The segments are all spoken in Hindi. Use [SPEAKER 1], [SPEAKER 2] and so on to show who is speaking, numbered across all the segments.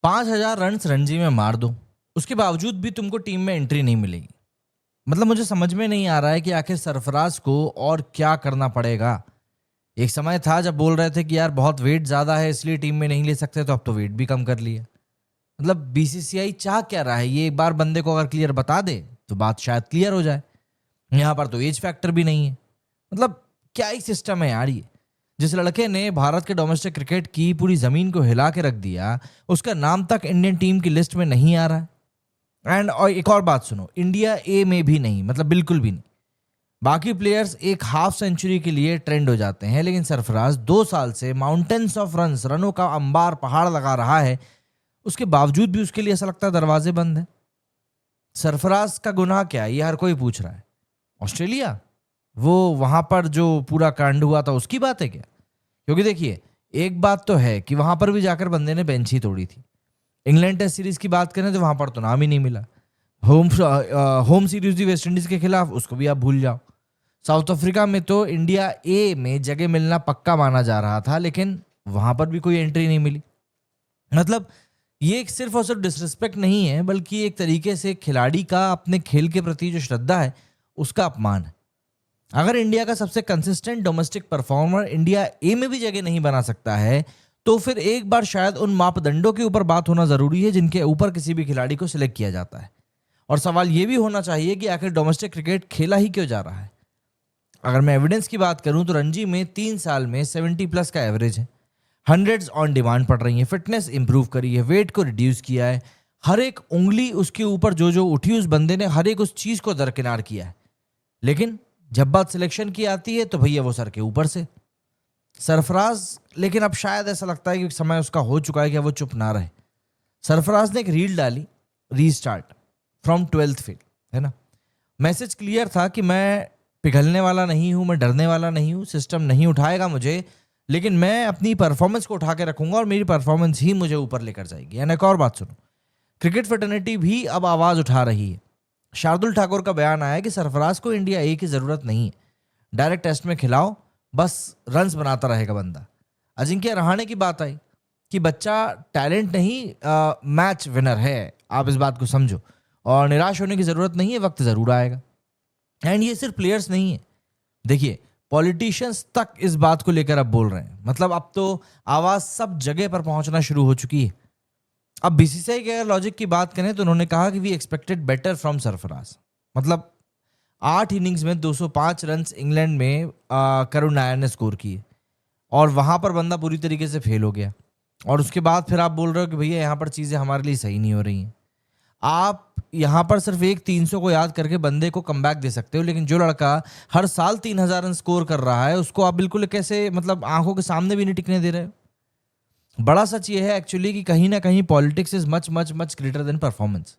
[SPEAKER 1] 5,000 रन्स रणजी में मार दो, उसके बावजूद भी तुमको टीम में एंट्री नहीं मिलेगी। मतलब मुझे समझ में नहीं आ रहा है कि आखिर सरफराज को और क्या करना पड़ेगा। एक समय था जब बोल रहे थे कि यार बहुत वेट ज़्यादा है इसलिए टीम में नहीं ले सकते, तो अब तो वेट भी कम कर लिया। मतलब बीसीसीआई चाह क्या रहा है, ये एक बार बंदे को अगर क्लियर बता दे तो बात शायद क्लियर हो जाए। यहाँ पर तो एज फैक्टर भी नहीं है। मतलब क्या ही सिस्टम है यार ये। जिस लड़के ने भारत के डोमेस्टिक क्रिकेट की पूरी जमीन को हिला के रख दिया, उसका नाम तक इंडियन टीम की लिस्ट में नहीं आ रहा है। और एक और बात सुनो, इंडिया ए में भी नहीं, मतलब बिल्कुल भी नहीं। बाकी प्लेयर्स एक हाफ सेंचुरी के लिए ट्रेंड हो जाते हैं, लेकिन सरफराज 2 साल से माउंटेन्स ऑफ रनों का अंबार पहाड़ लगा रहा है। उसके बावजूद भी उसके लिए ऐसा लगता है दरवाजे बंद है। सरफराज का गुनाह क्या है, ये हर कोई पूछ रहा है। ऑस्ट्रेलिया, वो वहां पर जो पूरा कांड हुआ था उसकी बात है क्या? क्योंकि देखिए, एक बात तो है कि वहां पर भी जाकर बंदे ने बेंच ही तोड़ी थी। इंग्लैंड टेस्ट सीरीज की बात करें तो वहां पर तो नाम ही नहीं मिला। होम सीरीज थी वेस्ट इंडीज के खिलाफ, उसको भी आप भूल जाओ। साउथ अफ्रीका में तो इंडिया ए में जगह मिलना पक्का माना जा रहा था, लेकिन वहां पर भी कोई एंट्री नहीं मिली। मतलब ये एक सिर्फ और सिर्फ डिसरिस्पेक्ट नहीं है, बल्कि एक तरीके से खिलाड़ी का अपने खेल के प्रति जो श्रद्धा है उसका अपमान है। अगर इंडिया का सबसे कंसिस्टेंट डोमेस्टिक परफॉर्मर इंडिया ए में भी जगह नहीं बना सकता है, तो फिर एक बार शायद उन मापदंडों के ऊपर बात होना जरूरी है जिनके ऊपर किसी भी खिलाड़ी को सिलेक्ट किया जाता है। और सवाल यह भी होना चाहिए कि आखिर डोमेस्टिक क्रिकेट खेला ही क्यों जा रहा है। अगर मैं एविडेंस की बात करूं तो रणजी में 3 साल में 70+ का एवरेज है। हंड्रेड्स ऑन डिमांड पड़ रही है, फिटनेस इंप्रूव करी है, वेट को रिड्यूस किया है। हर एक उंगली उसके ऊपर जो जो उठी उस बंदे ने हर एक उस चीज को दरकिनार किया है। लेकिन जब बात सिलेक्शन की आती है तो भैया वो सर के ऊपर से सरफराज। लेकिन अब शायद ऐसा लगता है कि समय उसका हो चुका है कि वो चुप ना रहे। सरफराज ने एक रील डाली, रीस्टार्ट फ्रॉम 12th फील्ड, है ना। मैसेज क्लियर था कि मैं पिघलने वाला नहीं हूं, मैं डरने वाला नहीं हूं, सिस्टम नहीं उठाएगा मुझे, लेकिन मैं अपनी परफॉर्मेंस को उठा के रखूंगा और मेरी परफॉर्मेंस ही मुझे ऊपर लेकर जाएगी। यानी एक और बात सुनो, क्रिकेट फेटर्निटी भी अब आवाज उठा रही है। शार्दुल ठाकुर का बयान आया कि सरफराज को इंडिया ए की जरूरत नहीं है, डायरेक्ट टेस्ट में खिलाओ, बस रन्स बनाता रहेगा बंदा। अजिंक्य रहाणे की बात आई कि बच्चा टैलेंट नहीं मैच विनर है, आप इस बात को समझो और निराश होने की जरूरत नहीं है, वक्त जरूर आएगा। एंड ये सिर्फ प्लेयर्स नहीं है, देखिए पॉलिटिशियंस तक इस बात को लेकर अब बोल रहे हैं। मतलब अब तो आवाज सब जगह पर पहुंचना शुरू हो चुकी है। अब बीसीसीआई के अगर लॉजिक की बात करें तो उन्होंने कहा कि we expected better from Sarfaraz. मतलब 8 इनिंग्स में 205 रन्स इंग्लैंड में करुण नायर ने स्कोर किए और वहां पर बंदा पूरी तरीके से फेल हो गया। और उसके बाद फिर आप बोल रहे हो कि भैया यहाँ पर चीज़ें हमारे लिए सही नहीं हो रही हैं। आप यहाँ पर सिर्फ एक 300 को याद करके बंदे को कमबैक दे सकते हो, लेकिन जो लड़का हर साल 3,000 रन स्कोर कर रहा है उसको आप बिल्कुल कैसे, मतलब आंखों के सामने भी नहीं टिकने दे रहे हो। बड़ा सच ये है एक्चुअली कि कहीं ना कहीं politics is much much much greater than performance.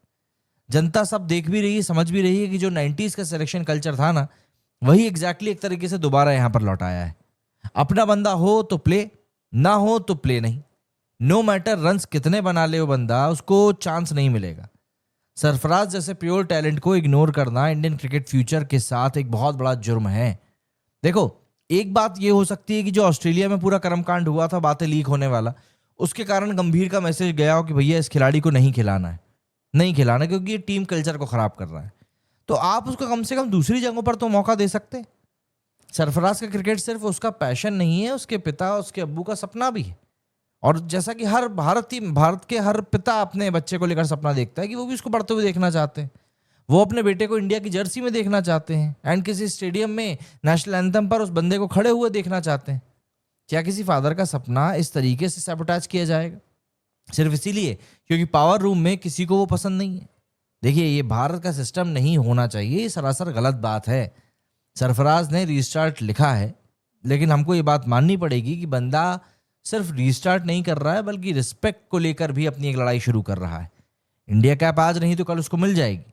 [SPEAKER 1] जनता सब देख भी रही है, समझ भी रही है कि जो 90s का सिलेक्शन कल्चर था ना, वही एग्जैक्टली एक तरीके से दोबारा यहाँ पर लौट आया है। अपना बंदा हो तो प्ले, ना हो तो प्ले नहीं। नो मैटर रन्स कितने बना ले वो बंदा, उसको चांस नहीं मिलेगा। सरफराज जैसे प्योर टैलेंट को इग्नोर करना इंडियन क्रिकेट फ्यूचर के साथ एक बहुत बड़ा जुर्म है। देखो, एक बात ये हो सकती है कि जो ऑस्ट्रेलिया में पूरा कर्मकांड हुआ था, बातें लीक होने वाला, उसके कारण गंभीर का मैसेज गया हो कि भैया इस खिलाड़ी को नहीं खिलाना है, नहीं खिलाना क्योंकि ये टीम कल्चर को खराब कर रहा है। तो आप उसको कम से कम दूसरी जगहों पर तो मौका दे सकते। सरफराज का क्रिकेट सिर्फ उसका पैशन नहीं है, उसके पिता उसके अब्बू का सपना भी है। और जैसा कि हर भारत के हर पिता अपने बच्चे को लेकर सपना देखता है कि वो भी उसको बढ़ते हुए देखना चाहते हैं। वो अपने बेटे को इंडिया की जर्सी में देखना चाहते हैं एंड किसी स्टेडियम में नेशनल एंथम पर उस बंदे को खड़े हुए देखना चाहते हैं। क्या किसी फादर का सपना इस तरीके से सैबोटाज किया जाएगा सिर्फ इसीलिए क्योंकि पावर रूम में किसी को वो पसंद नहीं है? देखिए, ये भारत का सिस्टम नहीं होना चाहिए, ये सरासर गलत बात है। सरफराज ने रीस्टार्ट लिखा है, लेकिन हमको ये बात माननी पड़ेगी कि बंदा सिर्फ रीस्टार्ट नहीं कर रहा है, बल्कि रिस्पेक्ट को लेकर भी अपनी एक लड़ाई शुरू कर रहा है। इंडिया कैप आज नहीं तो कल उसको मिल जाएगी।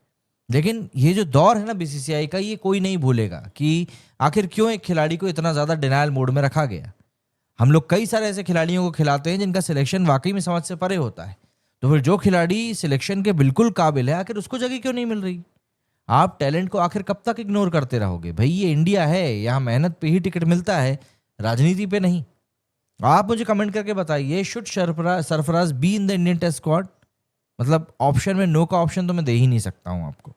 [SPEAKER 1] लेकिन ये जो दौर है ना बीसीसीआई का, ये कोई नहीं भूलेगा कि आखिर क्यों एक खिलाड़ी को इतना ज़्यादा डिनायल मोड में रखा गया। हम लोग कई सारे ऐसे खिलाड़ियों को खिलाते हैं जिनका सिलेक्शन वाकई में समझ से परे होता है, तो फिर जो खिलाड़ी सिलेक्शन के बिल्कुल काबिल है आखिर उसको जगह क्यों नहीं मिल रही? आप टैलेंट को आखिर कब तक इग्नोर करते रहोगे? भाई ये इंडिया है, यहाँ मेहनत पे ही टिकट मिलता है, राजनीति पे नहीं। आप मुझे कमेंट करके बताइए, should Sarfaraz be in the Indian test squad? मतलब ऑप्शन में नो का ऑप्शन तो मैं दे ही नहीं सकता हूँ आपको।